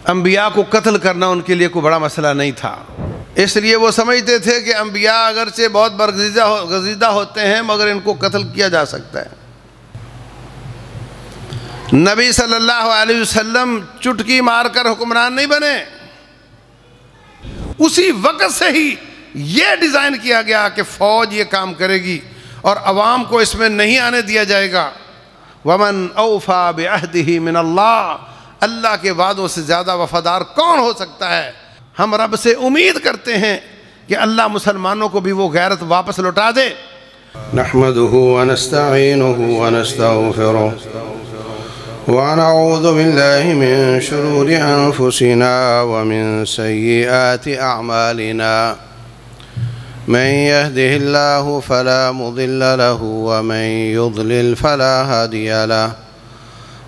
انبیاء کو قتل کرنا ان کے لیے کوئی بڑا مسئلہ نہیں تھا، اس لیے وہ سمجھتے تھے کہ انبیاء اگرچہ بہت برگزیدہ ہوتے ہیں مگر ان کو قتل کیا جا سکتا ہے۔ نبی صلی اللہ علیہ وسلم چٹکی مار کر حکمران نہیں بنے، اسی وقت سے ہی یہ ڈیزائن کیا گیا کہ فوج یہ کام کرے گی اور عوام کو اس میں نہیں آنے دیا جائے گا۔ وَمَنْ أَوْفَى بِعَهْدِهِ مِنَ اللَّهِ، اللہ کے وعدوں سے زیادہ وفادار کون ہو سکتا ہے؟ ہم رب سے امید کرتے ہیں کہ اللہ مسلمانوں کو بھی وہ غیرت واپس لوٹا دے۔ نحمده ونستعینه ونستغفره ونعوذ بالله من شرور أنفسنا ومن سيئات أعمالنا، من يهده الله فلا مضل له ومن يضلل فلا هادي له،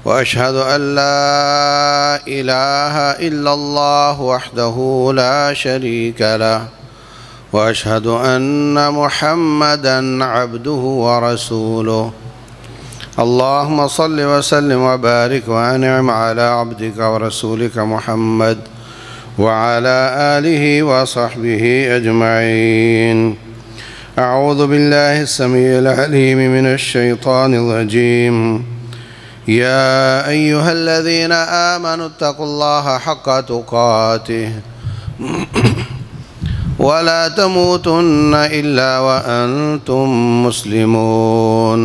وأشهد أن لا إله إلا الله وحده لا شريك له، وأشهد أن محمدًا عبده ورسوله۔ اللهم صل وسلم وبارك وأنعم على عبدك ورسولك محمد وعلى آله وصحبه أجمعين۔ أعوذ بالله السميع العليم من الشيطان الرجيم۔ يا أيها الذين آمنوا اتقوا الله حق تقاته ولا تموتن إلا وأنتم مسلمون۔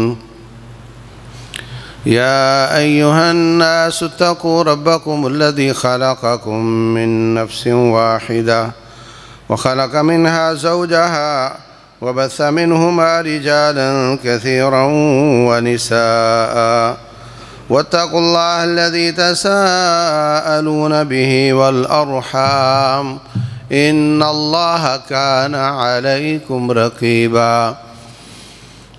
يا أيها الناس اتقوا ربكم الذي خلقكم من نفس واحدة وخلق منها زوجها وبث منهما رجالا كثيرا ونساء، واتقوا الله الذي تساءلون به والأرحام إن الله كان عليكم رقيبا۔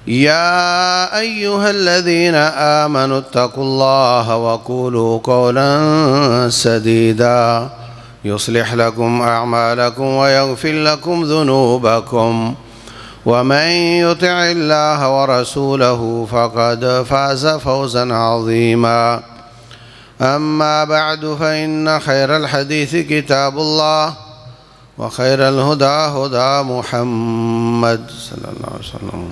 يا أيها الذين آمنوا اتقوا الله وقولوا قولا سديدا يصلح لكم أعمالكم ويغفر لكم ذنوبكم، ومن يطع الله ورسوله فقد فاز فوزا عظيما۔ أما بعد فإن خير الحديث كتاب الله، وخير الهدى هدى محمد صلى الله عليه وسلم،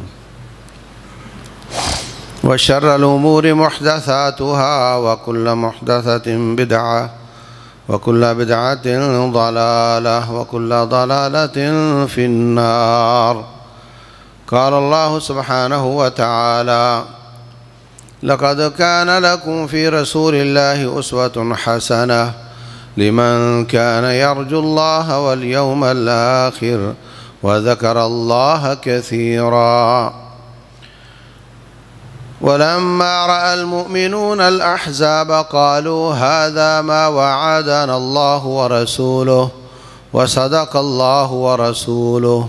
وشر الأمور محدثاتها وكل محدثة بدعة وكل بدعة ضلالة وكل ضلالة في النار۔ قال الله سبحانه وتعالى: لقد كان لكم في رسول الله أسوة حسنة لمن كان يرجو الله واليوم الآخر وذكر الله كثيرا۔ ولما رأى المؤمنون الأحزاب قالوا هذا ما وعدنا الله ورسوله وصدق الله ورسوله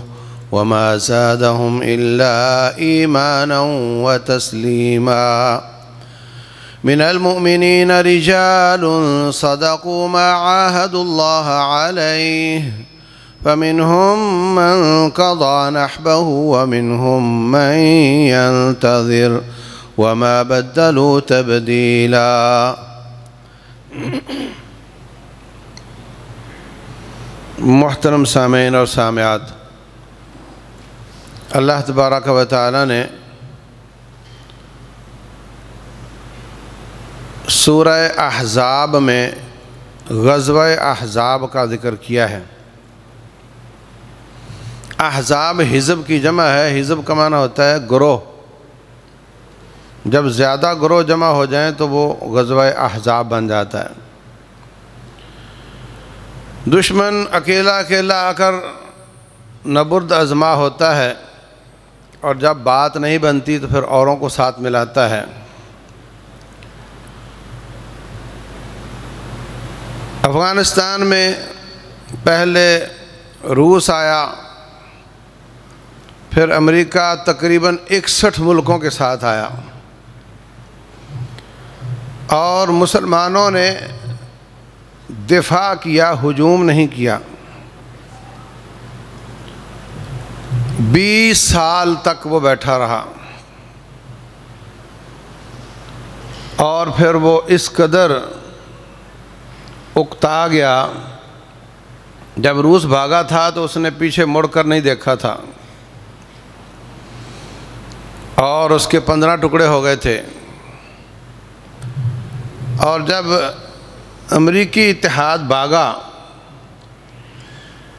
وما زادهم إلا إيمانا وتسليما۔ من المؤمنين رجال صدقوا ما عاهدوا الله عليه، فمنهم من قضى نحبه ومنهم من ينتظر وما بدلوا تبدیلا۔ محترم سامعین اور سامعات، اللہ تبارک و تعالی نے سورہ احزاب میں غزوہ احزاب کا ذکر کیا ہے۔ احزاب حزب کی جمع ہے، حزب کا معنی ہوتا ہے گروہ۔ جب زیادہ گروہ جمع ہو جائیں تو وہ غزوہ احزاب بن جاتا ہے۔ دشمن اکیلا اکیلا آ کر نبرد ازما ہوتا ہے، اور جب بات نہیں بنتی تو پھر اوروں کو ساتھ ملاتا ہے۔ افغانستان میں پہلے روس آیا، پھر امریکہ تقریباً 61 ملکوں کے ساتھ آیا، اور مسلمانوں نے دفاع کیا، ہجوم نہیں کیا۔ 20 سال تک وہ بیٹھا رہا، اور پھر وہ اس قدر اکتا گیا. جب روس بھاگا تھا تو اس نے پیچھے مڑ کر نہیں دیکھا تھا اور اس کے 15 ٹکڑے ہو گئے تھے. اور جب امریکی اتحاد بھاگا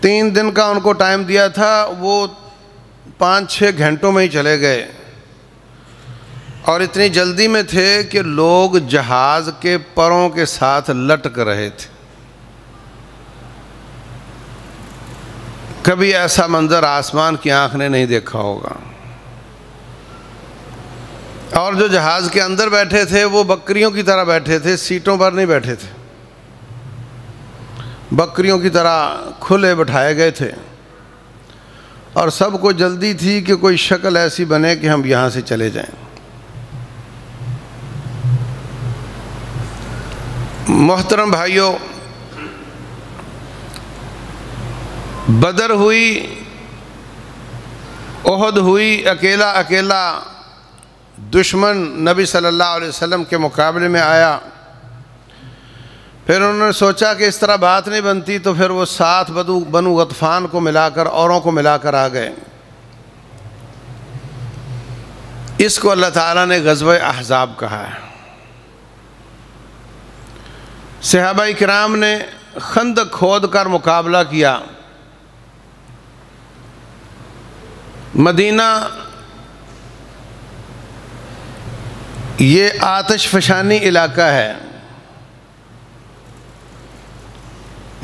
3 دن کا ان کو ٹائم دیا تھا، وہ 5-6 گھنٹوں میں ہی چلے گئے. اور اتنی جلدی میں تھے کہ لوگ جہاز کے پروں کے ساتھ لٹک رہے تھے. کبھی ایسا منظر آسمان کی آنکھ نے نہیں دیکھا ہوگا. اور جو جہاز کے اندر بیٹھے تھے وہ بکریوں کی طرح بیٹھے تھے، سیٹوں پر نہیں بیٹھے تھے، بکریوں کی طرح کھلے بٹھائے گئے تھے. اور سب کو جلدی تھی کہ کوئی شکل ایسی بنے کہ ہم یہاں سے چلے جائیں. محترم بھائیوں، بدر ہوئی، احد ہوئی، اکیلا دشمن نبی صلی اللہ علیہ وسلم کے مقابلے میں آیا. پھر انہوں نے سوچا کہ اس طرح بات نہیں بنتی، تو پھر وہ 7 بنو غطفان کو ملا کر، اوروں کو ملا کر آ گئے. اس کو اللہ تعالیٰ نے غزوہ احزاب کہا ہے. صحابہ کرام نے خندق کھود کر مقابلہ کیا. مدینہ یہ آتش فشانی علاقہ ہے.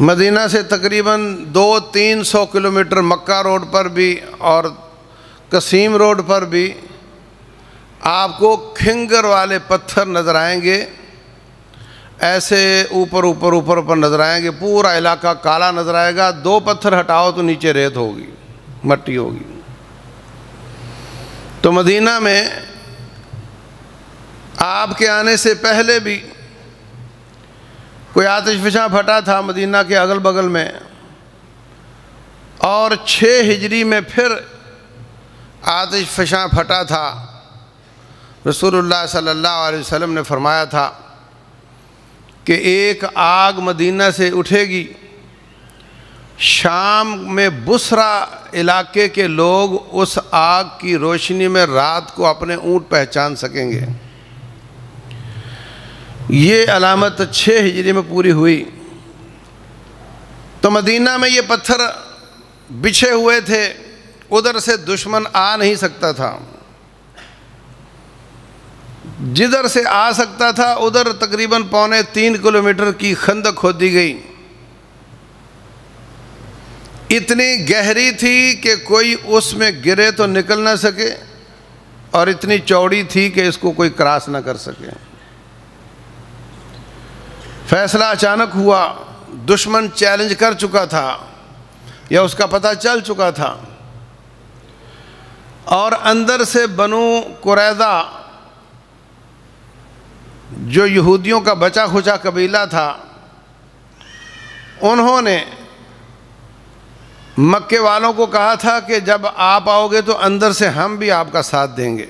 مدینہ سے تقریباً 200-300 کلومیٹر مکہ روڈ پر بھی اور قسیم روڈ پر بھی آپ کو کھنگر والے پتھر نظر آئیں گے. ایسے اوپر نظر آئیں گے. پورا علاقہ کالا نظر آئے گا. 2 پتھر ہٹاؤ تو نیچے ریت ہوگی، مٹی ہوگی. تو مدینہ میں آپ کے آنے سے پہلے بھی کوئی آتش فشاں پھٹا تھا مدینہ کے اگل بغل میں. اور 6 ہجری میں پھر آتش فشاں پھٹا تھا. رسول اللہ صلی اللہ علیہ وسلم نے فرمایا تھا کہ ایک آگ مدینہ سے اٹھے گی. شام میں بصرہ علاقے کے لوگ اس آگ کی روشنی میں رات کو اپنے اونٹ پہچان سکیں گے. یہ علامت 6 ہجری میں پوری ہوئی. تو مدینہ میں یہ پتھر بچھے ہوئے تھے، ادھر سے دشمن آ نہیں سکتا تھا. جدھر سے آ سکتا تھا ادھر تقریباً 2.25 کلومیٹر کی خندق کھودی گئی. اتنی گہری تھی کہ کوئی اس میں گرے تو نکل نہ سکے، اور اتنی چوڑی تھی کہ اس کو کوئی کراس نہ کر سکے. فیصلہ اچانک ہوا. دشمن چیلنج کر چکا تھا یا اس کا پتہ چل چکا تھا. اور اندر سے بنو قریظہ جو یہودیوں کا بچا کھچا قبیلہ تھا، انہوں نے مکے والوں کو کہا تھا کہ جب آپ آؤ گے تو اندر سے ہم بھی آپ کا ساتھ دیں گے.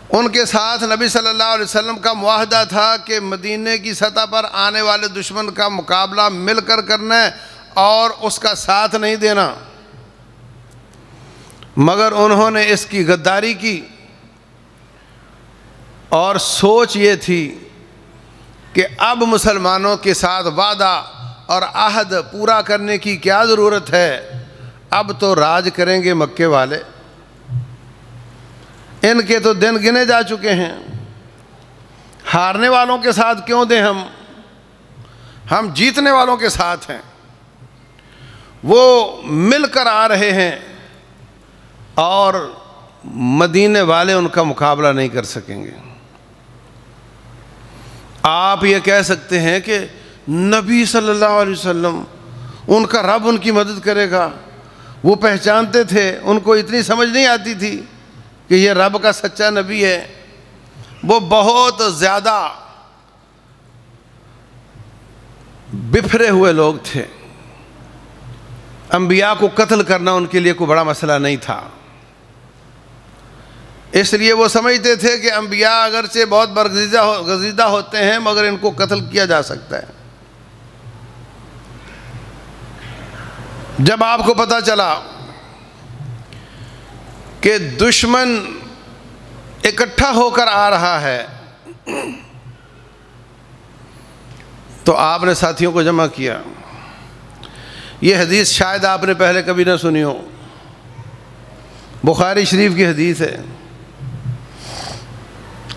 ان کے ساتھ نبی صلی اللہ علیہ وسلم کا معاہدہ تھا کہ مدینے کی سطح پر آنے والے دشمن کا مقابلہ مل کر کرنا ہے اور اس کا ساتھ نہیں دینا. مگر انہوں نے اس کی غداری کی، اور سوچ یہ تھی کہ اب مسلمانوں کے ساتھ وعدہ اور عہد پورا کرنے کی کیا ضرورت ہے. اب تو راج کریں گے مکے والے. ان کے تو دن گنے جا چکے ہیں. ہارنے والوں کے ساتھ کیوں دیں ہم جیتنے والوں کے ساتھ ہیں. وہ مل کر آ رہے ہیں اور مدینے والے ان کا مقابلہ نہیں کر سکیں گے. آپ یہ کہہ سکتے ہیں کہ نبی صلی اللہ علیہ وسلم، ان کا رب ان کی مدد کرے گا. وہ پہچانتے تھے، ان کو اتنی سمجھ نہیں آتی تھی کہ یہ رب کا سچا نبی ہے. وہ بہت زیادہ بفرے ہوئے لوگ تھے. انبیاء کو قتل کرنا ان کے لیے کوئی بڑا مسئلہ نہیں تھا. اس لیے وہ سمجھتے تھے کہ انبیاء اگرچہ بہت برگزیدہ ہوتے ہیں مگر ان کو قتل کیا جا سکتا ہے۔ جب آپ کو پتہ چلا کہ دشمن اکٹھا ہو کر آ رہا ہے تو آپ نے ساتھیوں کو جمع کیا۔ یہ حدیث شاید آپ نے پہلے کبھی نہ سنی ہو، بخاری شریف کی حدیث ہے۔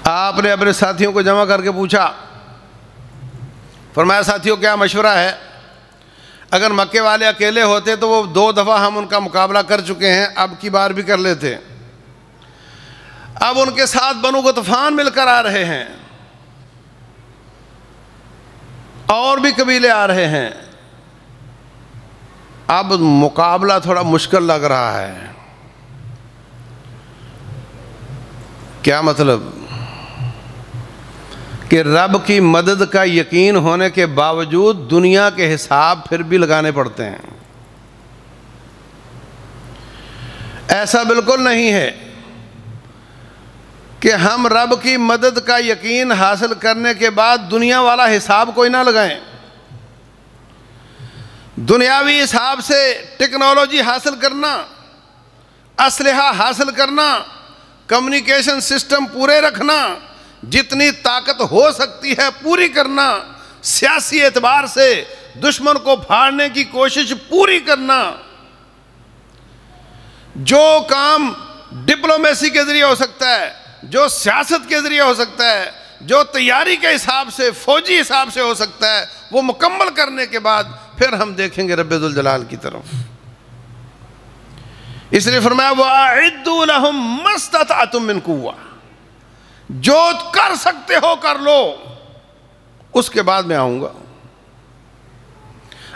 آپ نے اپنے ساتھیوں کو جمع کر کے پوچھا، فرمایا ساتھیوں کیا مشورہ ہے؟ اگر مکے والے اکیلے ہوتے تو وہ 2 دفعہ ہم ان کا مقابلہ کر چکے ہیں، اب کی بار بھی کر لیتے۔ اب ان کے ساتھ بنو غطفان مل کر آ رہے ہیں، اور بھی قبیلے آ رہے ہیں، اب مقابلہ تھوڑا مشکل لگ رہا ہے۔ کیا مطلب؟ کہ رب کی مدد کا یقین ہونے کے باوجود دنیا کے حساب پھر بھی لگانے پڑتے ہیں۔ ایسا بالکل نہیں ہے کہ ہم رب کی مدد کا یقین حاصل کرنے کے بعد دنیا والا حساب کوئی نہ لگائیں۔ دنیاوی حساب سے ٹیکنالوجی حاصل کرنا، اسلحہ حاصل کرنا، کمیونیکیشن سسٹم پورے رکھنا، جتنی طاقت ہو سکتی ہے پوری کرنا، سیاسی اعتبار سے دشمن کو پھاڑنے کی کوشش پوری کرنا، جو کام ڈپلومیسی کے ذریعے ہو سکتا ہے، جو سیاست کے ذریعے ہو سکتا ہے، جو تیاری کے حساب سے، فوجی حساب سے ہو سکتا ہے، وہ مکمل کرنے کے بعد پھر ہم دیکھیں گے رب ذوالجلال کی طرف۔ اس لیے فرمایا وَأَعِدُّوا لَهُم مَّا اسْتَطَعْتُم مِّن قُوَّةٍ، جو کر سکتے ہو کر لو، اس کے بعد میں آؤں گا۔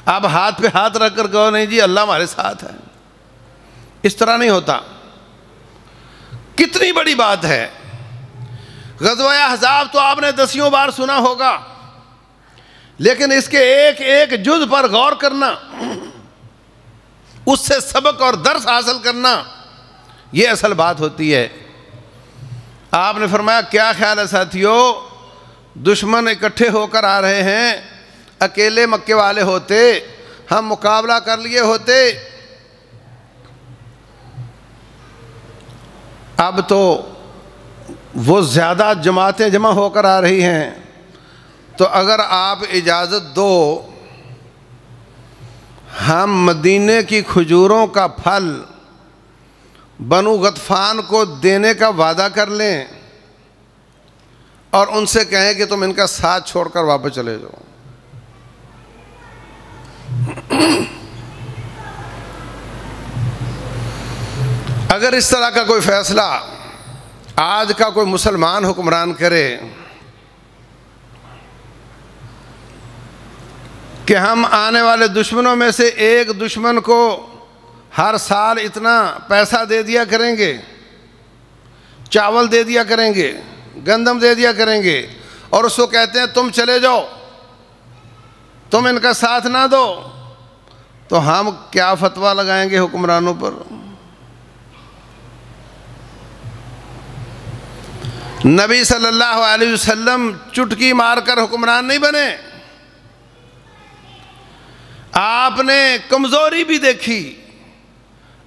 آپ ہاتھ پہ ہاتھ رکھ کر کہو نہیں جی اللہ ہمارے ساتھ ہے، اس طرح نہیں ہوتا۔ کتنی بڑی بات ہے۔ غزوہ احزاب تو آپ نے 10 بار سنا ہوگا، لیکن اس کے ایک ایک جز پر غور کرنا، اس سے سبق اور درس حاصل کرنا، یہ اصل بات ہوتی ہے۔ آپ نے فرمایا کیا خیال ہے ساتھیو، دشمن اکٹھے ہو کر آ رہے ہیں، اکیلے مکے والے ہوتے ہم مقابلہ کر لیے ہوتے، اب تو وہ زیادہ جماعتیں جمع ہو کر آ رہی ہیں، تو اگر آپ اجازت دو ہم مدینے کی کھجوروں کا پھل بنو غطفان کو دینے کا وعدہ کر لیں اور ان سے کہیں کہ تم ان کا ساتھ چھوڑ کر واپس چلے جاؤ۔ اگر اس طرح کا کوئی فیصلہ آج کا کوئی مسلمان حکمران کرے کہ ہم آنے والے دشمنوں میں سے ایک دشمن کو ہر سال اتنا پیسہ دے دیا کریں گے، چاول دے دیا کریں گے، گندم دے دیا کریں گے، اور اس کو کہتے ہیں تم چلے جاؤ، تم ان کا ساتھ نہ دو، تو ہم کیا فتویٰ لگائیں گے حکمرانوں پر؟ نبی صلی اللہ علیہ وسلم چٹکی مار کر حکمران نہیں بنے، آپ نے کمزوری بھی دیکھی،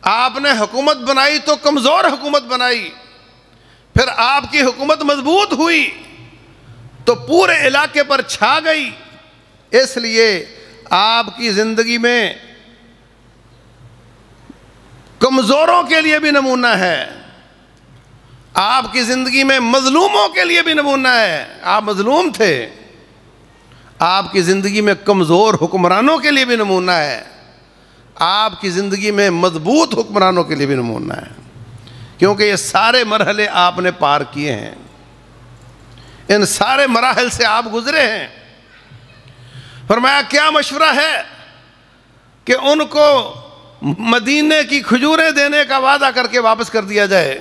آپ نے حکومت بنائی تو کمزور حکومت بنائی، پھر آپ کی حکومت مضبوط ہوئی تو پورے علاقے پر چھا گئی۔ اس لیے آپ کی زندگی میں کمزوروں کے لیے بھی نمونہ ہے، آپ کی زندگی میں مظلوموں کے لیے بھی نمونہ ہے۔ آپ مظلوم تھے، آپ کی زندگی میں کمزور حکمرانوں کے لیے بھی نمونہ ہے، آپ کی زندگی میں مضبوط حکمرانوں کے لیے بھی نمونہ ہے، کیونکہ یہ سارے مرحلے آپ نے پار کیے ہیں، ان سارے مراحل سے آپ گزرے ہیں۔ فرمایا کیا مشورہ ہے کہ ان کو مدینے کی کھجوریں دینے کا وعدہ کر کے واپس کر دیا جائے؟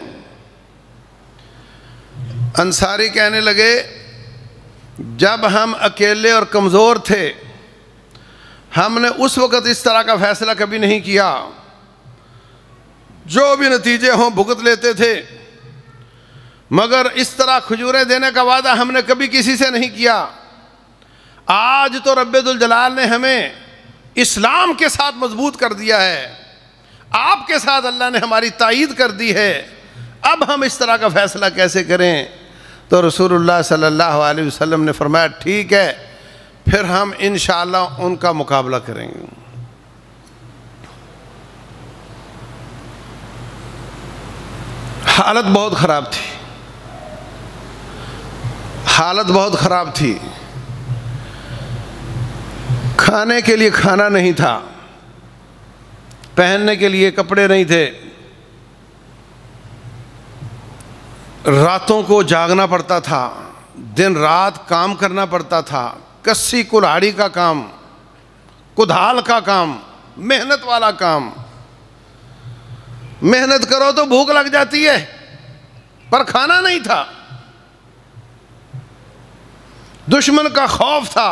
انصاری کہنے لگے جب ہم اکیلے اور کمزور تھے ہم نے اس وقت اس طرح کا فیصلہ کبھی نہیں کیا، جو بھی نتیجے ہوں بھگت لیتے تھے، مگر اس طرح کھجوریں دینے کا وعدہ ہم نے کبھی کسی سے نہیں کیا۔ آج تو رب ذوالجلال نے ہمیں اسلام کے ساتھ مضبوط کر دیا ہے، آپ کے ساتھ اللہ نے ہماری تائید کر دی ہے، اب ہم اس طرح کا فیصلہ کیسے کریں؟ تو رسول اللہ صلی اللہ علیہ وسلم نے فرمایا ٹھیک ہے، پھر ہم انشاءاللہ ان کا مقابلہ کریں گے۔ حالت بہت خراب تھی، حالت بہت خراب تھی، کھانے کے لیے کھانا نہیں تھا، پہننے کے لیے کپڑے نہیں تھے، راتوں کو جاگنا پڑتا تھا، دن رات کام کرنا پڑتا تھا، کسی کلہاڑی کا کام، کدھال کا کام، محنت والا کام۔ محنت کرو تو بھوک لگ جاتی ہے، پر کھانا نہیں تھا۔ دشمن کا خوف تھا،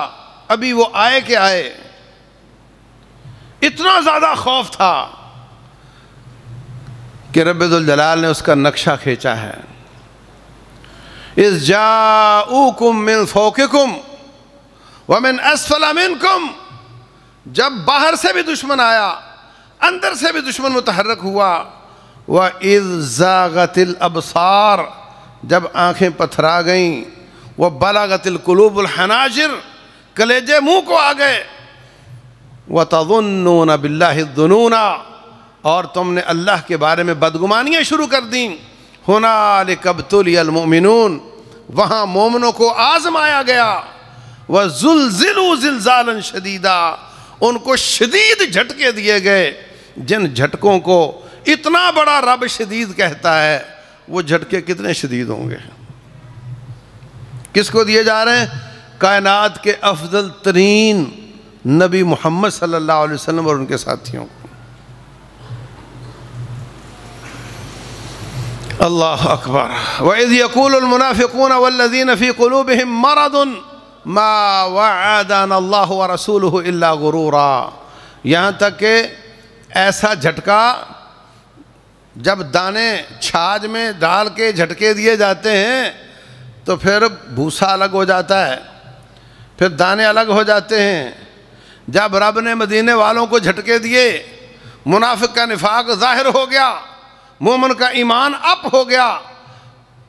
ابھی وہ آئے کہ آئے، اتنا زیادہ خوف تھا کہ رب ذوالجلال نے اس کا نقشہ کھینچا ہے۔ اذ جاؤکم من فوقکم ومن اسفل منکم، جب باہر سے بھی دشمن آیا، اندر سے بھی دشمن متحرک ہوا۔ وَإِذْ زَاغَتِ الْأَبْصَارِ، جب آنکھیں پتھرا گئیں۔ وَبَلَغَتِ الْقُلُوبُ الْحَنَاجِرِ، کلیجے منہ کو آ گئے۔ وَتَظُنُّونَ بِاللَّهِ الظُّنُونَ، اور تم نے اللہ کے بارے میں بدگمانیاں شروع کر دیں۔ هُنَالِكَ ابْتُلِيَ الْمُؤْمِنُونَ، وہاں مومنوں کو آزمایا گیا۔ وَزُلْزِلُوا زِلْزَالًا شَدِيدًا، ان کو شدید جھٹکے دیے گئے، جن جھٹکوں کو اتنا بڑا رب شدید کہتا ہے، وہ جھٹکے کتنے شدید ہوں گے؟ کس کو دیے جا رہے ہیں؟ کائنات کے افضل ترین نبی محمد صلی اللہ علیہ وسلم اور ان کے ساتھیوں کو۔ اللہ اکبر۔ وَإِذْ يَقُولُ الْمُنَافِقُونَ وَالَّذِينَ فِي قُلُوبِهِم مَّرَضٌ مَّا وَعَدَنَا اللَّهُ وَرَسُولُهُ إِلَّا غُرُورًا، یہاں تک کہ ایسا جھٹکا جب دانے چھاج میں ڈال کے جھٹکے دیے جاتے ہیں تو پھر بھوسا الگ ہو جاتا ہے، پھر دانے الگ ہو جاتے ہیں۔ جب رب نے مدینے والوں کو جھٹکے دیے، منافق کا نفاق ظاہر ہو گیا، مومن کا ایمان اپ ہو گیا۔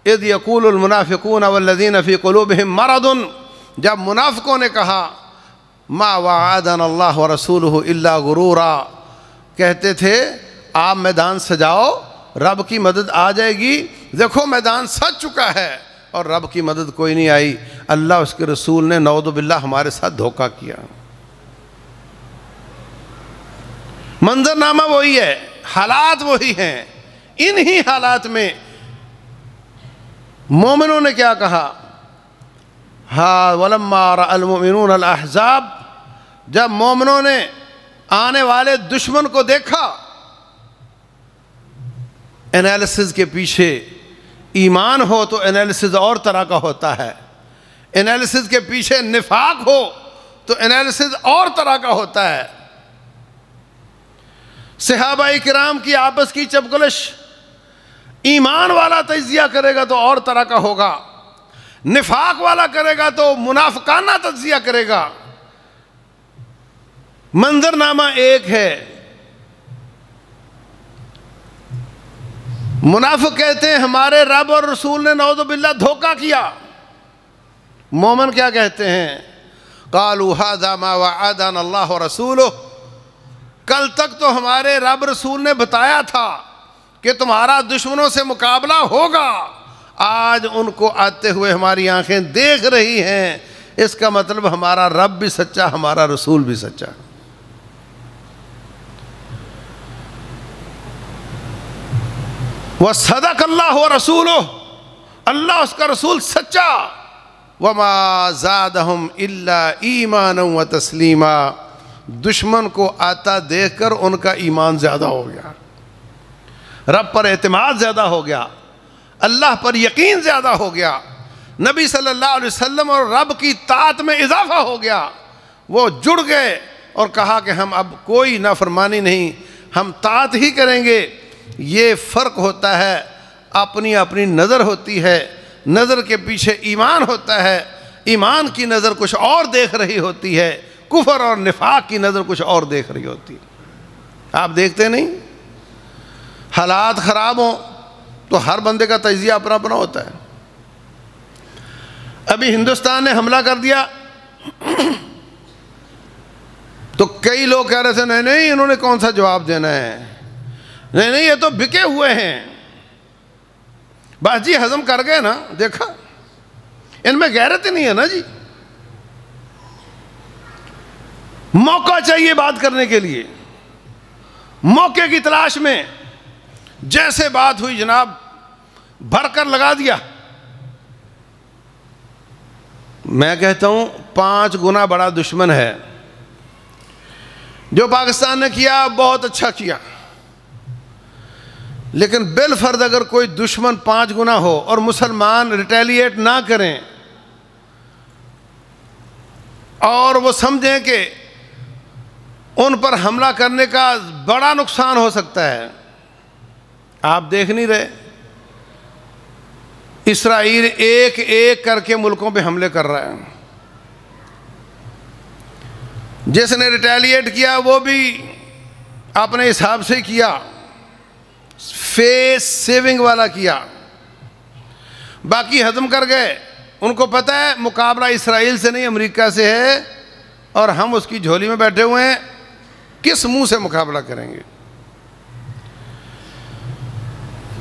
اذ یقول المنافقون والذین فی قلوبہم مرض، جب منافقوں نے کہا ما وعدنا اللہ ورسولہ الا غرورا، کہتے تھے آپ میدان سجاؤ، رب کی مدد آ جائے گی۔ دیکھو میدان سج چکا ہے اور رب کی مدد کوئی نہیں آئی، اللہ اس کے رسول نے نعوذ باللہ ہمارے ساتھ دھوکہ کیا۔ منظرنامہ وہی ہے، حالات وہی ہیں۔ انہی حالات میں مومنوں نے کیا کہا؟ ہاں وَلَمَّا رَأَى الْمُؤْمِنُونَ الْأَحْزَابَ، جب مومنوں نے آنے والے دشمن کو دیکھا۔ انالیسز کے پیچھے ایمان ہو تو انالیسز اور طرح کا ہوتا ہے، انالیسز کے پیچھے نفاق ہو تو انالیسز اور طرح کا ہوتا ہے۔ صحابہ کرام کی آپس کی چپکلش، ایمان والا تجزیہ کرے گا تو اور طرح کا ہوگا، نفاق والا کرے گا تو منافقانہ تجزیہ کرے گا۔ منظرنامہ ایک ہے۔ منافق کہتے ہیں ہمارے رب اور رسول نے نعوذ باللہ دھوکہ کیا۔ مومن کیا کہتے ہیں؟ قالوا هذا ما وعدنا اللہ ورسولہ، کل تک تو ہمارے رب رسول نے بتایا تھا کہ تمہارا دشمنوں سے مقابلہ ہوگا، آج ان کو آتے ہوئے ہماری آنکھیں دیکھ رہی ہیں، اس کا مطلب ہمارا رب بھی سچا، ہمارا رسول بھی سچا۔ وَصَدَقَ اللَّهُ وَرَسُولُهُ، اللہ اس کا رسول سچا۔ وَمَا زَادَهُمْ إِلَّا إِيمَانًا وَتَسْلِيمًا، دشمن کو آتا دیکھ کر ان کا ایمان زیادہ ہو گیا، رب پر اعتماد زیادہ ہو گیا، اللہ پر یقین زیادہ ہو گیا، نبی صلی اللہ علیہ وسلم اور رب کی طاعت میں اضافہ ہو گیا۔ وہ جڑ گئے اور کہا کہ ہم اب کوئی نافرمانی نہیں، ہم طاعت ہی کریں گے۔ یہ فرق ہوتا ہے اپنی اپنی نظر ہوتی ہے، نظر کے پیچھے ایمان ہوتا ہے، ایمان کی نظر کچھ اور دیکھ رہی ہوتی ہے، کفر اور نفاق کی نظر کچھ اور دیکھ رہی ہوتی ہے۔ آپ دیکھتے نہیں، حالات خراب ہوں تو ہر بندے کا تجزیہ اپنا اپنا ہوتا ہے۔ ابھی ہندوستان نے حملہ کر دیا تو کئی لوگ کہہ رہے تھے نہیں نہیں انہوں نے کون سا جواب دینا ہے، نہیں نہیں یہ تو بکے ہوئے ہیں، بس جی ہضم کر گئے نا، دیکھا ان میں غیرت ہی نہیں ہے نا جی۔ موقع چاہیے بات کرنے کے لیے، موقع کی تلاش میں جیسے بات ہوئی جناب بھر کر لگا دیا۔ میں کہتا ہوں 5 گنا بڑا دشمن ہے۔ جو پاکستان نے کیا بہت اچھا کیا، لیکن بالفرض اگر کوئی دشمن 5 گنا ہو اور مسلمان ریٹیلیٹ نہ کریں اور وہ سمجھیں کہ ان پر حملہ کرنے کا بڑا نقصان ہو سکتا ہے۔ آپ دیکھ نہیں رہے اسرائیل ایک ایک کر کے ملکوں پہ حملے کر رہا ہے، جس نے ریٹیلیٹ کیا وہ بھی اپنے حساب سے کیا، فیس سیونگ والا کیا، باقی ہضم کر گئے۔ ان کو پتہ ہے مقابلہ اسرائیل سے نہیں امریکہ سے ہے، اور ہم اس کی جھولی میں بیٹھے ہوئے ہیں، کس منہ سے مقابلہ کریں گے؟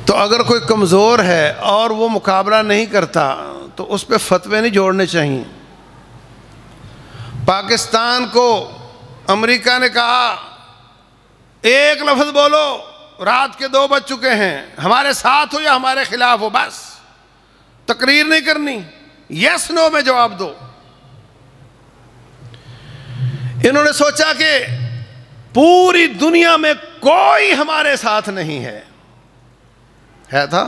تو اگر کوئی کمزور ہے اور وہ مقابلہ نہیں کرتا تو اس پہ فتوے نہیں جوڑنے چاہیے۔ پاکستان کو امریکہ نے کہا ایک لفظ بولو، رات کے 2 بج چکے ہیں، ہمارے ساتھ ہو یا ہمارے خلاف ہو، بس تقریر نہیں کرنی، یس نو میں جواب دو۔ انہوں نے سوچا کہ پوری دنیا میں کوئی ہمارے ساتھ نہیں ہے، تھا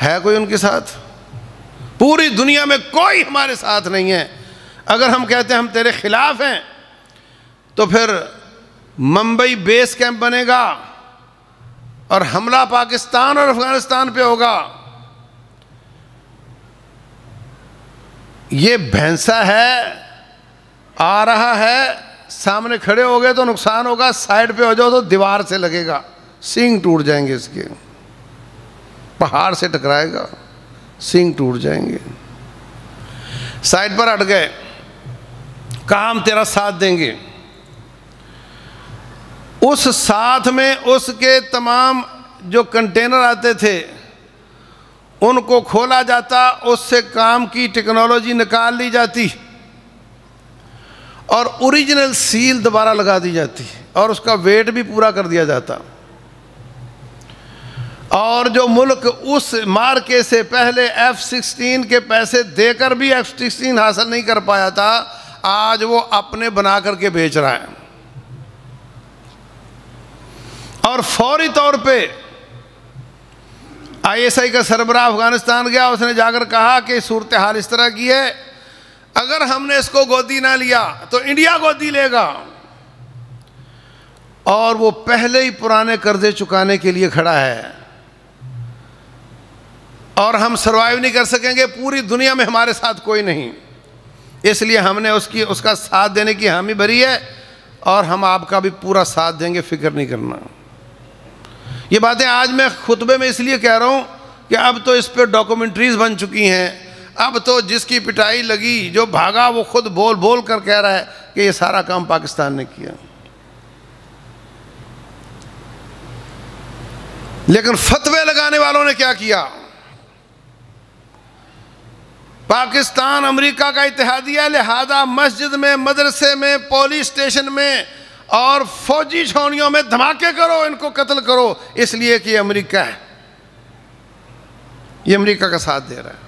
ہے کوئی ان کے ساتھ؟ پوری دنیا میں کوئی ہمارے ساتھ نہیں ہے۔ اگر ہم کہتے ہیں ہم تیرے خلاف ہیں تو پھر ممبئی بیس کیمپ بنے گا اور حملہ پاکستان اور افغانستان پہ ہوگا۔ یہ بھینسا ہے، آ رہا ہے، سامنے کھڑے ہو گئے تو نقصان ہوگا، سائڈ پہ ہو جاؤ تو دیوار سے لگے گا، سینگ ٹوٹ جائیں گے، اس کے پہاڑ سے ٹکرائے گا، سینگ ٹوٹ جائیں گے۔ سائڈ پر ہٹ گئے، کہا ہم تیرا ساتھ دیں گے۔ اس ساتھ میں اس کے تمام جو کنٹینر آتے تھے ان کو کھولا جاتا، اس سے کام کی ٹیکنالوجی نکال لی جاتی اور اوریجنل سیل دوبارہ لگا دی جاتی اور اس کا ویٹ بھی پورا کر دیا جاتا۔ اور جو ملک اس مارکے سے پہلے F-16 کے پیسے دے کر بھی F-16 حاصل نہیں کر پایا تھا، آج وہ اپنے بنا کر کے بیچ رہا ہے۔ اور فوری طور پہ ISI کا سربراہ افغانستان گیا، اس نے جا کر کہا کہ صورتحال اس طرح کی ہے، اگر ہم نے اس کو گودی نہ لیا تو انڈیا گودی لے گا، اور وہ پہلے ہی پرانے قرضے چکانے کے لیے کھڑا ہے، اور ہم سروائیو نہیں کر سکیں گے، پوری دنیا میں ہمارے ساتھ کوئی نہیں، اس لیے ہم نے اس کا ساتھ دینے کی حامی بھری ہے، اور ہم آپ کا بھی پورا ساتھ دیں گے، فکر نہیں کرنا۔ یہ باتیں آج میں خطبے میں اس لیے کہہ رہا ہوں کہ اب تو اس پہ ڈاکومنٹریز بن چکی ہیں، اب تو جس کی پٹائی لگی، جو بھاگا، وہ خود بول بول کر کہہ رہا ہے کہ یہ سارا کام پاکستان نے کیا۔ لیکن فتوے لگانے والوں نے کیا کیا؟ پاکستان امریکہ کا اتحادیہ، لہذا مسجد میں، مدرسے میں، پولیس اسٹیشن میں اور فوجی چھاؤنیوں میں دھماکے کرو، ان کو قتل کرو، اس لیے کہ یہ امریکہ ہے، یہ امریکہ کا ساتھ دے رہا ہے۔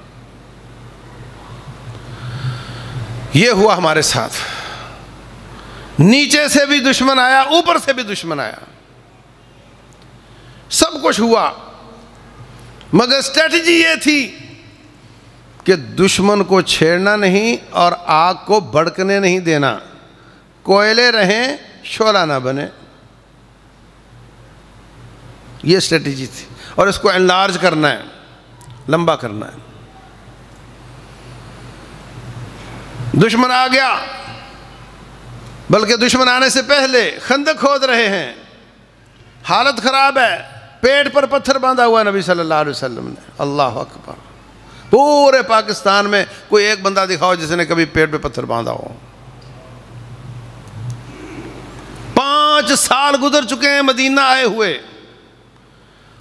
یہ ہوا ہمارے ساتھ، نیچے سے بھی دشمن آیا، اوپر سے بھی دشمن آیا، سب کچھ ہوا، مگر اسٹریٹجی یہ تھی کہ دشمن کو چھیڑنا نہیں اور آگ کو بھڑکنے نہیں دینا، کوئلے رہیں، شعلہ نہ بنے، یہ اسٹریٹجی تھی۔ اور اس کو انلارج کرنا ہے، لمبا کرنا ہے۔ دشمن آ گیا، بلکہ دشمن آنے سے پہلے خندق کھود رہے ہیں، حالت خراب ہے، پیٹ پر پتھر باندھا ہوا نبی صلی اللہ علیہ وسلم نے۔ اللہ اکبر، پورے پاکستان میں کوئی ایک بندہ دکھاؤ جس نے کبھی پیٹ پہ پتھر باندھا ہو۔ 5 سال گزر چکے ہیں مدینہ آئے ہوئے،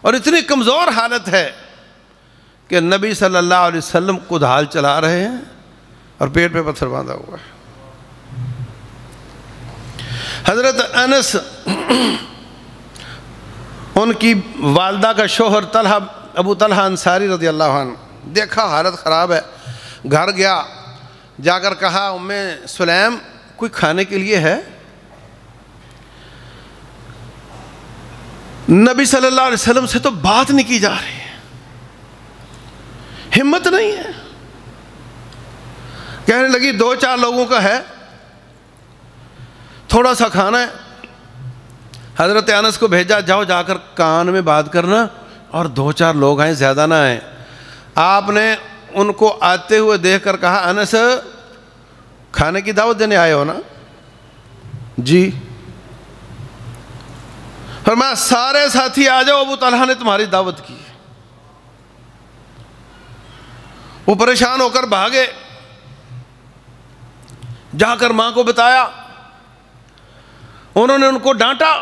اور اتنی کمزور حالت ہے کہ نبی صلی اللہ علیہ وسلم کدال چلا رہے ہیں اور پیٹ پہ پتھر باندھا ہوا ہے۔ حضرت انس، ان کی والدہ کا شوہر طلحہ، ابو طلحہ انصاری رضی اللہ عنہ، دیکھا حالت خراب ہے، گھر گیا، جا کر کہا ام سلیم کوئی کھانے کے لیے ہے؟ نبی صلی اللہ علیہ وسلم سے تو بات نہیں کی جا رہی ہے، ہمت نہیں ہے۔ کہنے لگی 2-4 لوگوں کا ہے، تھوڑا سا کھانا ہے۔ حضرت انس کو بھیجا، جاؤ جا کر کان میں بات کرنا، اور 2-4 لوگ آئیں، زیادہ نہ آئیں۔ آپ نے ان کو آتے ہوئے دیکھ کر کہا انس کھانے کی دعوت دینے آئے ہو نا؟ جی۔ فرمایا سارے ساتھی آ جاؤ، ابو طلحہ نے تمہاری دعوت کی۔ وہ پریشان ہو کر بھاگے، جا کر ماں کو بتایا، انہوں نے ان کو ڈانٹا،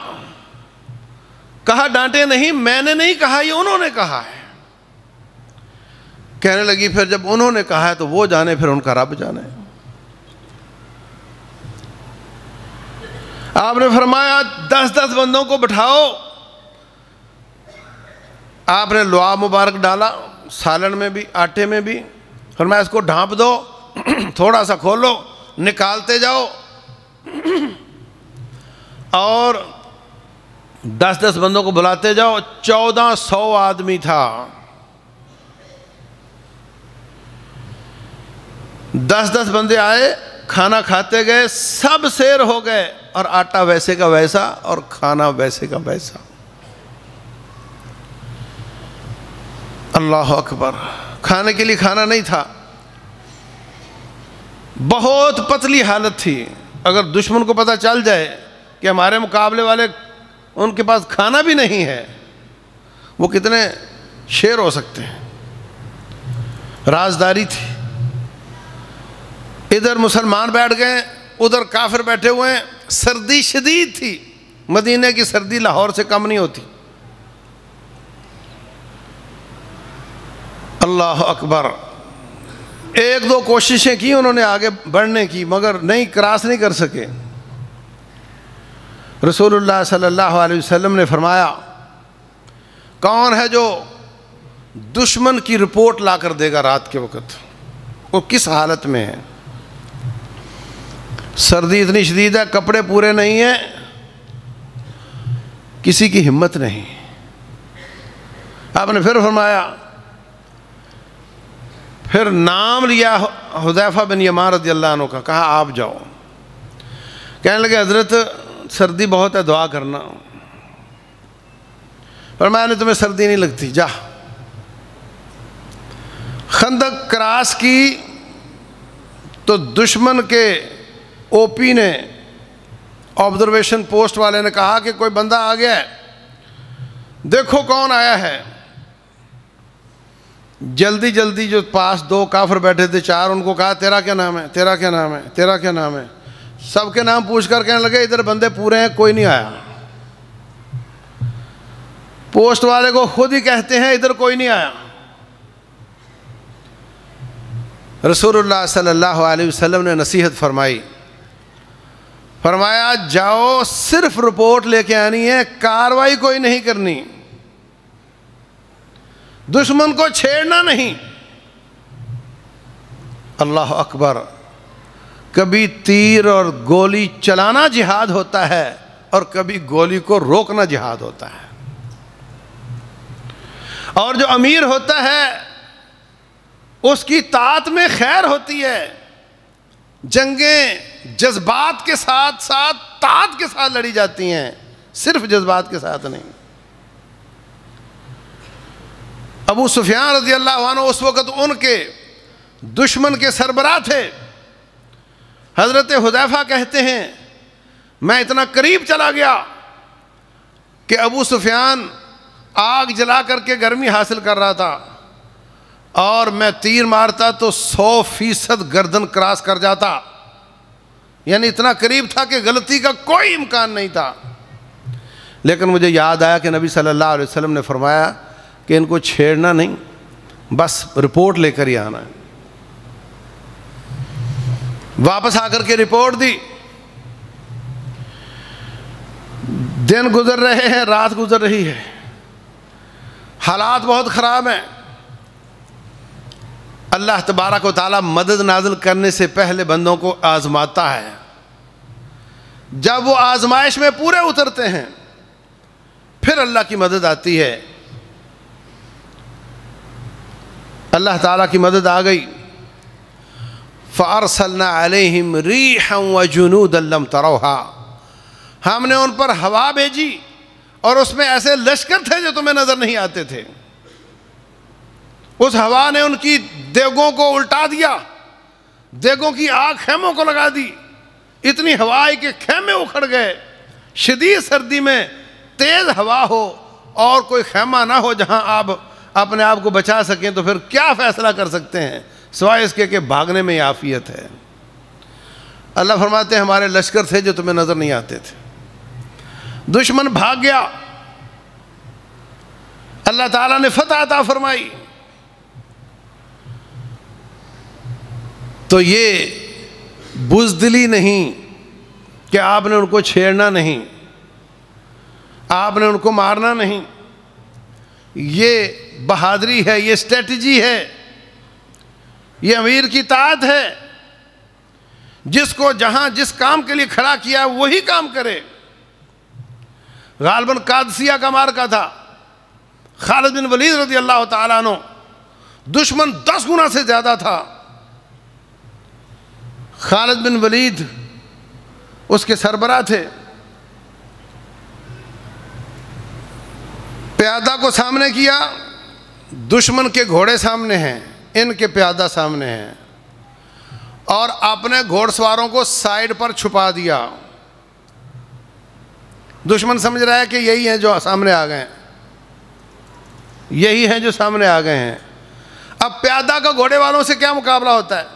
کہا ڈانٹے نہیں، میں نے نہیں کہا، یہ انہوں نے کہا ہے۔ کہنے لگی پھر جب انہوں نے کہا ہے تو وہ جانے، پھر ان کا رب جانے۔ آپ نے فرمایا 10 بندوں کو بٹھاؤ۔ آپ نے لعاب مبارک ڈالا، سالن میں بھی، آٹے میں بھی۔ فرمایا اس کو ڈھانپ دو، تھوڑا سا کھولو، نکالتے جاؤ، اور 10 بندوں کو بلاتے جاؤ۔ 1400 آدمی تھا، 10 بندے آئے، کھانا کھاتے گئے، سب سیر ہو گئے، اور آٹا ویسے کا ویسا اور کھانا ویسے کا ویسا۔ اللہ اکبر، کھانے کے لیے کھانا نہیں تھا، بہت پتلی حالت تھی۔ اگر دشمن کو پتہ چل جائے کہ ہمارے مقابلے والے ان کے پاس کھانا بھی نہیں ہے، وہ کتنے شیر ہو سکتے ہیں۔ رازداری تھی، ادھر مسلمان بیٹھ گئے، ادھر کافر بیٹھے ہوئے ہیں، سردی شدید تھی، مدینے کی سردی لاہور سے کم نہیں ہوتی۔ اللہ اکبر، 1-2 کوششیں کی انہوں نے آگے بڑھنے کی، مگر نہیں، کراس نہیں کر سکے۔ رسول اللہ صلی اللہ علیہ وسلم نے فرمایا کون ہے جو دشمن کی رپورٹ لا کر دے گا رات کے وقت؟ وہ کس حالت میں ہے؟ سردی اتنی شدید ہے، کپڑے پورے نہیں ہیں، کسی کی ہمت نہیں۔ آپ نے پھر فرمایا، پھر نام لیا حذیفہ بن یمان رضی اللہ عنہ کا، کہا آپ جاؤ۔ کہنے لگے حضرت سردی بہت ہے، دعا کرنا۔ فرمایا نہیں، تمہیں سردی نہیں لگتی، جا۔ خندق کراس کی تو دشمن کے او پی نے، آبزرویشن پوسٹ والے نے کہا کہ کوئی بندہ آ گیا ہے، دیکھو کون آیا ہے۔ جلدی جلدی جو پاس 2 کافر بیٹھے تھے، 4، ان کو کہا تیرا کیا نام ہے، تیرا کیا نام ہے، تیرا کیا نام ہے۔ سب کے نام پوچھ کر کہنے لگے ادھر بندے پورے ہیں، کوئی نہیں آیا۔ پوسٹ والے کو خود ہی کہتے ہیں ادھر کوئی نہیں آیا۔ رسول اللہ صلی اللہ علیہ وسلم نے نصیحت فرمائی، فرمایا جاؤ، صرف رپورٹ لے کے آنی ہے، کاروائی کوئی نہیں کرنی، دشمن کو چھیڑنا نہیں۔ اللہ اکبر، کبھی تیر اور گولی چلانا جہاد ہوتا ہے، اور کبھی گولی کو روکنا جہاد ہوتا ہے۔ اور جو امیر ہوتا ہے اس کی طاعت میں خیر ہوتی ہے۔ جنگیں جذبات کے ساتھ ساتھ طاعت کے ساتھ لڑی جاتی ہیں، صرف جذبات کے ساتھ نہیں۔ ابو سفیان رضی اللہ عنہ اس وقت ان کے دشمن کے سربراہ تھے۔ حضرت حذیفہ کہتے ہیں میں اتنا قریب چلا گیا کہ ابو سفیان آگ جلا کر کے گرمی حاصل کر رہا تھا، اور میں تیر مارتا تو 100% گردن کراس کر جاتا، یعنی اتنا قریب تھا کہ غلطی کا کوئی امکان نہیں تھا۔ لیکن مجھے یاد آیا کہ نبی صلی اللہ علیہ وسلم نے فرمایا کہ ان کو چھیڑنا نہیں، بس رپورٹ لے کر ہی آنا ہے۔ واپس آ کر کے رپورٹ دی، دن گزر رہے ہیں، رات گزر رہی ہے، حالات بہت خراب ہیں۔ اللہ تبارک و تعالیٰ مدد نازل کرنے سے پہلے بندوں کو آزماتا ہے، جب وہ آزمائش میں پورے اترتے ہیں پھر اللہ کی مدد آتی ہے۔ اللہ تعالیٰ کی مدد آ گئی۔ فَأَرْسَلْنَا عَلَيْهِمْ رِيحًا وَجُنُودًا لَمْ تَرَوْهَا، ہم نے ان پر ہوا بھیجی اور اس میں ایسے لشکر تھے جو تمہیں نظر نہیں آتے تھے۔ اس ہوا نے ان کی دیگوں کو الٹا دیا، دیگوں کی آگ خیموں کو لگا دی، اتنی ہوا آئی کہ خیمے اکھڑ گئے۔ شدید سردی میں تیز ہوا ہو اور کوئی خیمہ نہ ہو جہاں آپ اپنے آپ کو بچا سکیں تو پھر کیا فیصلہ کر سکتے ہیں سوائے اس کے کہ بھاگنے میں عافیت ہے۔ اللہ فرماتے ہیں ہمارے لشکر تھے جو تمہیں نظر نہیں آتے تھے، دشمن بھاگ گیا، اللہ تعالیٰ نے فتح عطا فرمائی۔ تو یہ بزدلی نہیں کہ آپ نے ان کو چھیڑنا نہیں، آپ نے ان کو مارنا نہیں، یہ بہادری ہے، یہ اسٹریٹجی ہے، یہ امیر کی طاعت ہے، جس کو جہاں جس کام کے لیے کھڑا کیا وہی کام کرے۔ غالباً قادسیہ کا معرکہ تھا، خالد بن ولید رضی اللہ تعالیٰ عنہ، دشمن 10 گنا سے زیادہ تھا، خالد بن ولید اس کے سربراہ تھے۔ پیادہ کو سامنے کیا، دشمن کے گھوڑے سامنے ہیں، ان کے پیادہ سامنے ہیں، اور اپنے گھوڑ سواروں کو سائیڈ پر چھپا دیا۔ دشمن سمجھ رہا ہے کہ یہی ہیں جو سامنے آ گئے ہیں، یہی ہیں جو سامنے آ گئے ہیں۔ اب پیادہ کا گھوڑے والوں سے کیا مقابلہ ہوتا ہے؟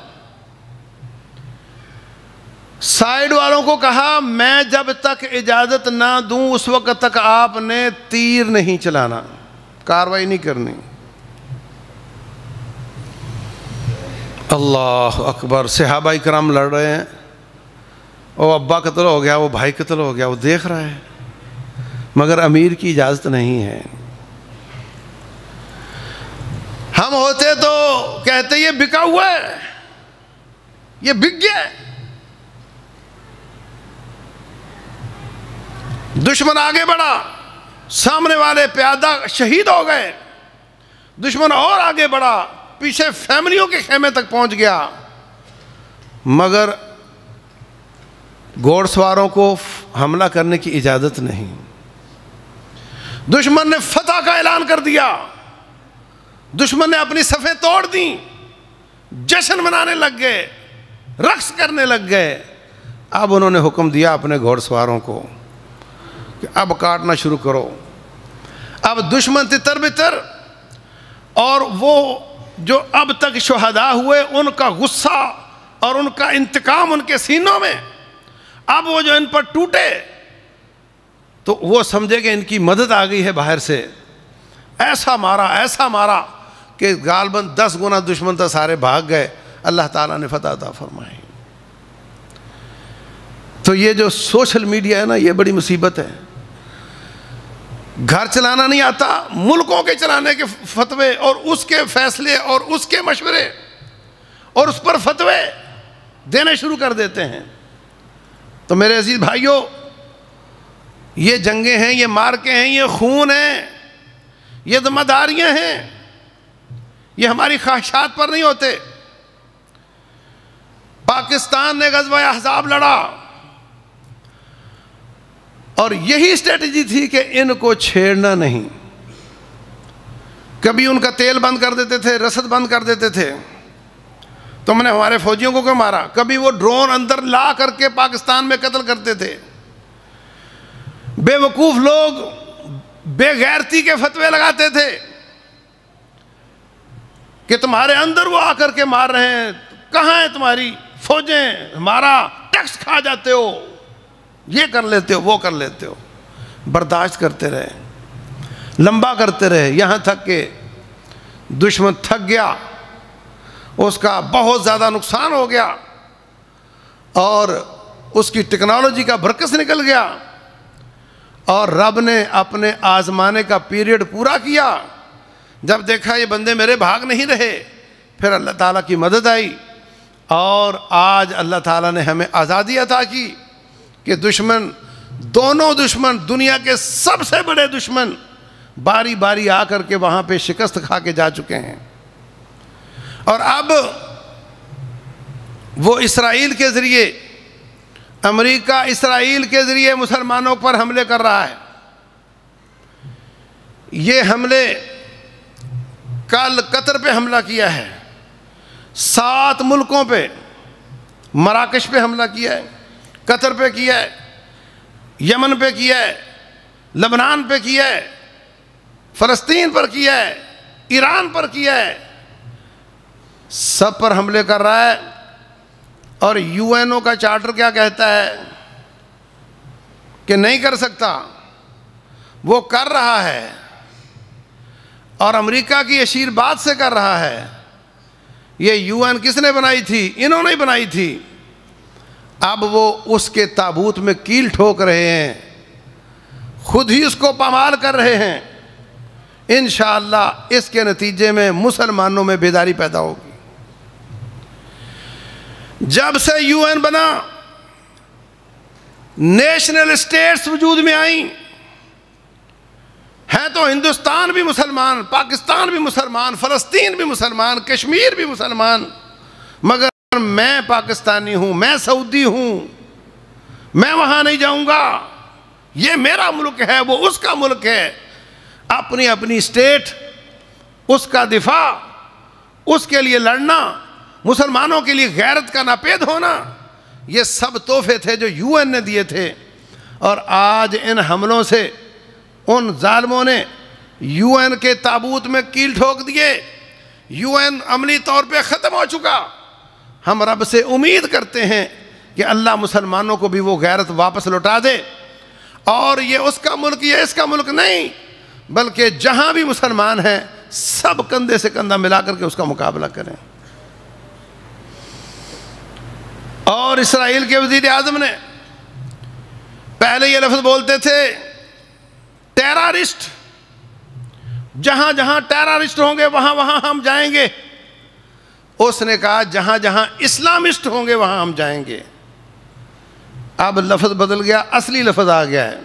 سائیڈ والوں کو کہا میں جب تک اجازت نہ دوں اس وقت تک آپ نے تیر نہیں چلانا، کاروائی نہیں کرنی۔ اللہ اکبر، صحابہ کرام لڑ رہے ہیں، وہ ابا قتل ہو گیا، وہ بھائی قتل ہو گیا، وہ دیکھ رہا ہے، مگر امیر کی اجازت نہیں ہے۔ ہم ہوتے تو کہتے یہ بکا ہوا ہے، یہ بک گیا ہے۔ دشمن آگے بڑھا، سامنے والے پیادہ شہید ہو گئے، دشمن اور آگے بڑھا، پیچھے فیملیوں کے خیمے تک پہنچ گیا، مگر گھوڑ سواروں کو حملہ کرنے کی اجازت نہیں۔ دشمن نے فتح کا اعلان کر دیا، دشمن نے اپنی صفیں توڑ دیں، جشن منانے لگ گئے، رقص کرنے لگ گئے۔ اب انہوں نے حکم دیا اپنے گھوڑ سواروں کو کہ اب کاٹنا شروع کرو۔ اب دشمن تتر بتر، اور وہ جو اب تک شہداء ہوئے ان کا غصہ اور ان کا انتقام ان کے سینوں میں، اب وہ جو ان پر ٹوٹے تو وہ سمجھے کہ ان کی مدد آ گئی ہے باہر سے، ایسا مارا کہ غالباً 10 گنا دشمن تھا، سارے بھاگ گئے، اللہ تعالیٰ نے فتح عطا فرمائی۔ تو یہ جو سوشل میڈیا ہے نا، یہ بڑی مصیبت ہے۔ گھر چلانا نہیں آتا، ملکوں کے چلانے کے فتوے اور اس کے فیصلے اور اس کے مشورے اور اس پر فتوے دینے شروع کر دیتے ہیں۔ تو میرے عزیز بھائیوں، یہ جنگیں ہیں، یہ مارکے ہیں، یہ خون ہیں، یہ ذمہ داریاں ہیں، یہ ہماری خواہشات پر نہیں ہوتے۔ پاکستان نے غزوہ احزاب لڑا اور یہی اسٹریٹجی تھی کہ ان کو چھیڑنا نہیں، کبھی ان کا تیل بند کر دیتے تھے، رسد بند کر دیتے تھے، تم نے ہمارے فوجیوں کو کیوں مارا؟ کبھی وہ ڈرون اندر لا کر کے پاکستان میں قتل کرتے تھے۔ بے وقوف لوگ بے غیرتی کے فتوے لگاتے تھے کہ تمہارے اندر وہ آ کر کے مار رہے ہیں، کہاں ہیں تمہاری فوجیں، ہمارا ٹیکس کھا جاتے ہو، یہ کر لیتے ہو، وہ کر لیتے ہو۔ برداشت کرتے رہے، لمبا کرتے رہے، یہاں تک کہ دشمن تھک گیا، اس کا بہت زیادہ نقصان ہو گیا اور اس کی ٹیکنالوجی کا برکس نکل گیا، اور رب نے اپنے آزمانے کا پیریڈ پورا کیا۔ جب دیکھا یہ بندے میرے بھاگ نہیں رہے، پھر اللہ تعالیٰ کی مدد آئی، اور آج اللہ تعالیٰ نے ہمیں آزادی عطا کی کہ دونوں دشمن، دنیا کے سب سے بڑے دشمن باری باری آ کر کے وہاں پہ شکست کھا کے جا چکے ہیں، اور اب وہ اسرائیل کے ذریعے، امریکہ اسرائیل کے ذریعے مسلمانوں پر حملے کر رہا ہے۔ یہ حملے کل قطر پہ حملہ کیا ہے، 7 ملکوں پہ، مراکش پہ حملہ کیا ہے، قطر پہ کیا ہے، یمن پہ کیا ہے، لبنان پہ کیا ہے، فلسطین پر کیا ہے، ایران پر کیا ہے، سب پر حملے کر رہا ہے۔ اور یو این او کا چارٹر کیا کہتا ہے کہ نہیں کر سکتا، وہ کر رہا ہے، اور امریکہ کی اشیر بات سے کر رہا ہے۔ یہ یو این کس نے بنائی تھی؟ انہوں نے بنائی تھی۔ اب وہ اس کے تابوت میں کیل ٹھوک رہے ہیں، خود ہی اس کو پامال کر رہے ہیں۔ انشاءاللہ اس کے نتیجے میں مسلمانوں میں بیداری پیدا ہوگی۔ جب سے یو این بنا، نیشنل اسٹیٹس وجود میں آئیں، ہے تو ہندوستان بھی مسلمان، پاکستان بھی مسلمان، فلسطین بھی مسلمان، کشمیر بھی مسلمان، مگر میں پاکستانی ہوں، میں سعودی ہوں، میں وہاں نہیں جاؤں گا، یہ میرا ملک ہے، وہ اس کا ملک ہے۔ اپنی اپنی اسٹیٹ، اس کا دفاع، اس کے لیے لڑنا، مسلمانوں کے لیے غیرت کا ناپید ہونا، یہ سب تحفے تھے جو یو این نے دیے تھے۔ اور آج ان حملوں سے ان ظالموں نے یو این کے تابوت میں کیل ٹھوک دیے، یو این عملی طور پہ ختم ہو چکا۔ ہم رب سے امید کرتے ہیں کہ اللہ مسلمانوں کو بھی وہ غیرت واپس لوٹا دے، اور یہ اس کا ملک، یہ اس کا ملک نہیں، بلکہ جہاں بھی مسلمان ہیں سب کندھے سے کندھا ملا کر کے اس کا مقابلہ کریں۔ اور اسرائیل کے وزیر اعظم نے پہلے یہ لفظ بولتے تھے ٹیررسٹ، جہاں جہاں ٹیررسٹ ہوں گے وہاں وہاں ہم جائیں گے۔ اس نے کہا جہاں جہاں اسلامسٹ ہوں گے وہاں ہم جائیں گے۔ اب لفظ بدل گیا، اصلی لفظ آ گیا ہے۔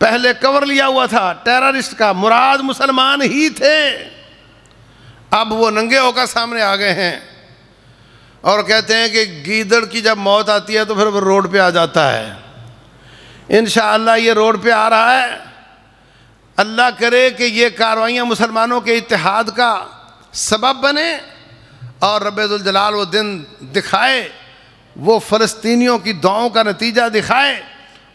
پہلے کور لیا ہوا تھا ٹیررسٹ کا، مراد مسلمان ہی تھے، اب وہ ننگے ہو کر سامنے آ گئے ہیں، اور کہتے ہیں کہ گیدڑ کی جب موت آتی ہے تو پھر وہ روڈ پہ آ جاتا ہے۔ انشاءاللہ یہ روڈ پہ آ رہا ہے۔ اللہ کرے کہ یہ کارروائیاں مسلمانوں کے اتحاد کا سبب بنے، اور رب ذوالجلال وہ دن دکھائے، وہ فلسطینیوں کی دعاؤں کا نتیجہ دکھائے،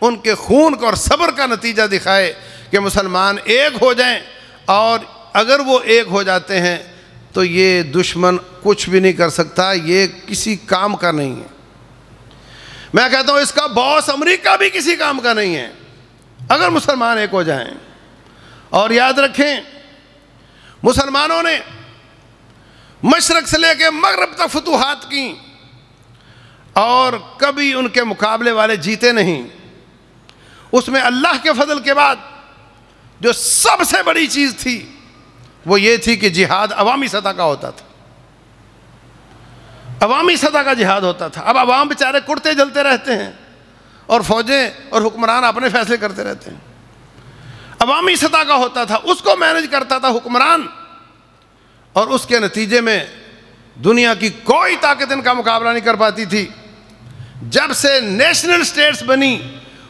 ان کے خون کا اور صبر کا نتیجہ دکھائے کہ مسلمان ایک ہو جائیں، اور اگر وہ ایک ہو جاتے ہیں تو یہ دشمن کچھ بھی نہیں کر سکتا، یہ کسی کام کا نہیں ہے۔ میں کہتا ہوں اس کا باس امریکہ بھی کسی کام کا نہیں ہے اگر مسلمان ایک ہو جائیں۔ اور یاد رکھیں، مسلمانوں نے مشرق سے لے کے مغرب تک فتوحات کی، اور کبھی ان کے مقابلے والے جیتے نہیں۔ اس میں اللہ کے فضل کے بعد جو سب سے بڑی چیز تھی وہ یہ تھی کہ جہاد عوامی سطح کا ہوتا تھا، عوامی سطح کا جہاد ہوتا تھا۔ اب عوام بیچارے کڑتے جلتے رہتے ہیں، اور فوجیں اور حکمران اپنے فیصلے کرتے رہتے ہیں۔ عوامی سطح کا ہوتا تھا، اس کو مینج کرتا تھا حکمران، اور اس کے نتیجے میں دنیا کی کوئی طاقت ان کا مقابلہ نہیں کر پاتی تھی۔ جب سے نیشنل اسٹیٹس بنی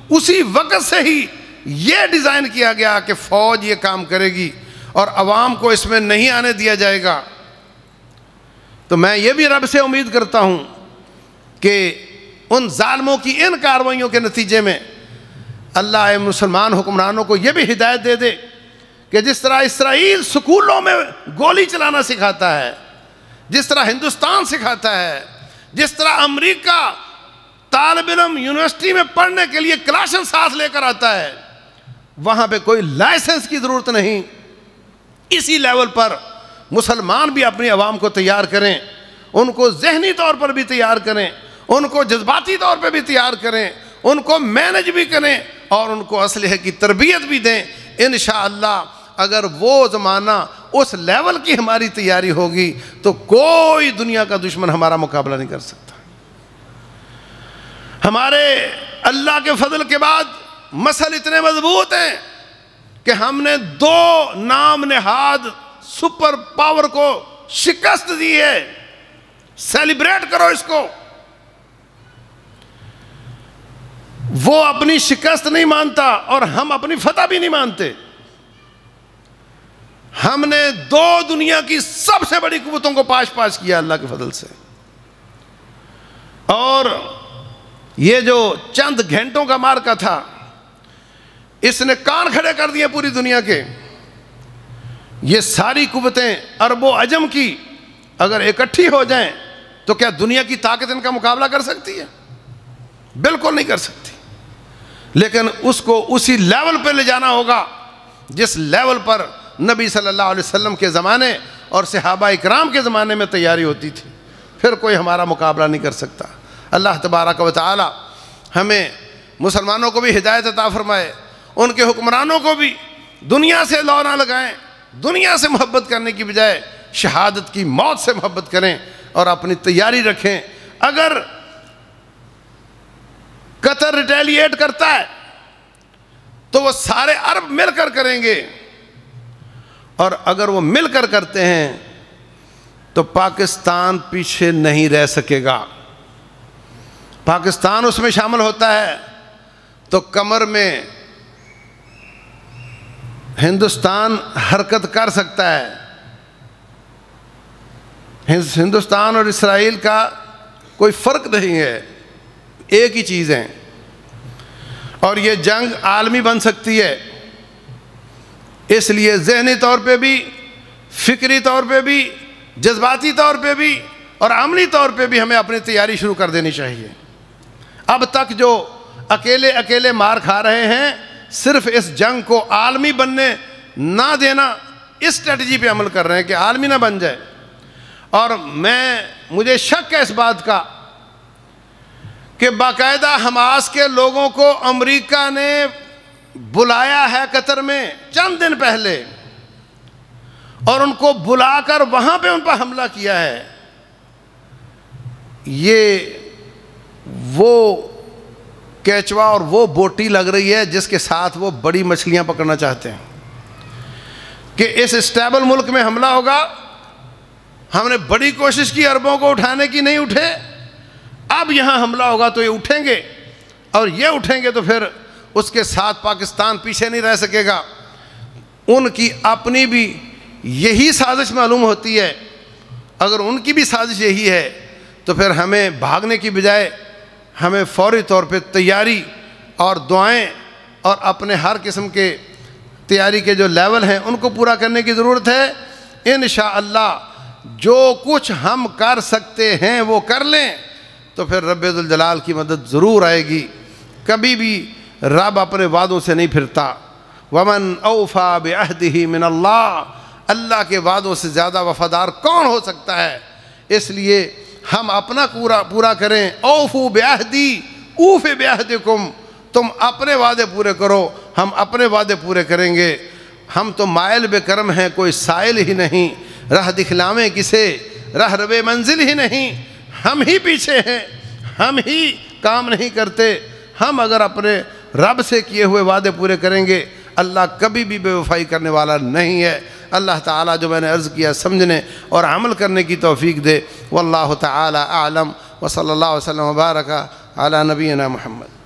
اسی وقت سے ہی یہ ڈیزائن کیا گیا کہ فوج یہ کام کرے گی، اور عوام کو اس میں نہیں آنے دیا جائے گا، تو میں یہ بھی رب سے امید کرتا ہوں کہ ان ظالموں کی ان کارروائیوں کے نتیجے میں اللہ مسلمان حکمرانوں کو یہ بھی ہدایت دے دے کہ جس طرح اسرائیل سکولوں میں گولی چلانا سکھاتا ہے، جس طرح ہندوستان سکھاتا ہے، جس طرح امریکہ طالب علم یونیورسٹی میں پڑھنے کے لیے کلاشن ساتھ لے کر آتا ہے، وہاں پہ کوئی لائسنس کی ضرورت نہیں، اسی لیول پر مسلمان بھی اپنی عوام کو تیار کریں، ان کو ذہنی طور پر بھی تیار کریں، ان کو جذباتی طور پہ بھی تیار کریں، ان کو مینج بھی کریں اور ان کو اسلحے کی تربیت بھی دیں۔ انشاءاللہ اگر وہ زمانہ اس لیول کی ہماری تیاری ہوگی تو کوئی دنیا کا دشمن ہمارا مقابلہ نہیں کر سکتا۔ ہمارے اللہ کے فضل کے بعد مسل اتنے مضبوط ہیں کہ ہم نے 2 نام نہاد سپر پاور کو شکست دی ہے۔ سیلیبریٹ کرو اس کو۔ وہ اپنی شکست نہیں مانتا اور ہم اپنی فتح بھی نہیں مانتے۔ ہم نے 2 دنیا کی سب سے بڑی قوتوں کو پاش کیا اللہ کے فضل سے، اور یہ جو چند گھنٹوں کا مارکا تھا اس نے کان کھڑے کر دیے پوری دنیا کے۔ یہ ساری قوتیں عرب و عجم کی اگر اکٹھی ہو جائیں تو کیا دنیا کی طاقت ان کا مقابلہ کر سکتی ہے؟ بالکل نہیں کر سکتی۔ لیکن اس کو اسی لیول پہ لے جانا ہوگا جس لیول پر نبی صلی اللہ علیہ وسلم کے زمانے اور صحابہ اکرام کے زمانے میں تیاری ہوتی تھی، پھر کوئی ہمارا مقابلہ نہیں کر سکتا۔ اللہ تبارک و تعالی ہمیں مسلمانوں کو بھی ہدایت عطا فرمائے، ان کے حکمرانوں کو بھی دنیا سے لو نہ لگائیں، دنیا سے محبت کرنے کی بجائے شہادت کی موت سے محبت کریں اور اپنی تیاری رکھیں۔ اگر قطر ریٹیلیٹ کرتا ہے تو وہ سارے عرب مل کر کریں گے، اور اگر وہ مل کر کرتے ہیں تو پاکستان پیچھے نہیں رہ سکے گا۔ پاکستان اس میں شامل ہوتا ہے تو کمر میں ہندوستان حرکت کر سکتا ہے۔ ہندوستان اور اسرائیل کا کوئی فرق نہیں ہے، ایک ہی چیز ہے، اور یہ جنگ عالمی بن سکتی ہے۔ اس لیے ذہنی طور پہ بھی، فکری طور پہ بھی، جذباتی طور پہ بھی اور عملی طور پہ بھی ہمیں اپنی تیاری شروع کر دینی چاہیے۔ اب تک جو اکیلے مار کھا رہے ہیں، صرف اس جنگ کو عالمی بننے نہ دینا، اس اسٹریٹجی پہ عمل کر رہے ہیں کہ عالمی نہ بن جائے۔ اور مجھے شک ہے اس بات کا کہ باقاعدہ حماس کے لوگوں کو امریکہ نے بلایا ہے قطر میں چند دن پہلے، اور ان کو بلا کر وہاں پہ ان پر حملہ کیا ہے۔ یہ وہ کیچوا اور وہ بوٹی لگ رہی ہے جس کے ساتھ وہ بڑی مچھلیاں پکڑنا چاہتے ہیں کہ اس اسٹیبل ملک میں حملہ ہوگا۔ ہم نے بڑی کوشش کی عربوں کو اٹھانے کی، نہیں اٹھے، اب یہاں حملہ ہوگا تو یہ اٹھیں گے، اور یہ اٹھیں گے تو پھر اس کے ساتھ پاکستان پیچھے نہیں رہ سکے گا۔ ان کی اپنی بھی یہی سازش معلوم ہوتی ہے۔ اگر ان کی بھی سازش یہی ہے تو پھر ہمیں بھاگنے کی بجائے ہمیں فوری طور پہ تیاری اور دعائیں اور اپنے ہر قسم کے تیاری کے جو لیول ہیں ان کو پورا کرنے کی ضرورت ہے۔ انشاءاللہ جو کچھ ہم کر سکتے ہیں وہ کر لیں تو پھر رب ذوالجلال کی مدد ضرور آئے گی۔ کبھی بھی رب اپنے وعدوں سے نہیں پھرتا۔ ومن اوفا بعہدہ من اللہ، اللہ کے وعدوں سے زیادہ وفادار کون ہو سکتا ہے؟ اس لیے ہم اپنا پورا کریں۔ اوفو بعہدی اوف بعہدکم، تم اپنے وعدے پورے کرو، ہم اپنے وعدے پورے کریں گے۔ ہم تو مائل بے کرم ہیں، کوئی سائل ہی نہیں، راہ دکھلاویں کسے، راہ ربے منزل ہی نہیں، ہم ہی پیچھے ہیں، ہم ہی کام نہیں کرتے۔ ہم اگر اپنے رب سے کیے ہوئے وعدے پورے کریں گے، اللہ کبھی بھی بے وفائی کرنے والا نہیں ہے۔ اللہ تعالیٰ جو میں نے عرض کیا سمجھنے اور عمل کرنے کی توفیق دے۔ واللہ تعالیٰ اعلم، وصلی اللہ وسلم وبارک علی نبینا محمد۔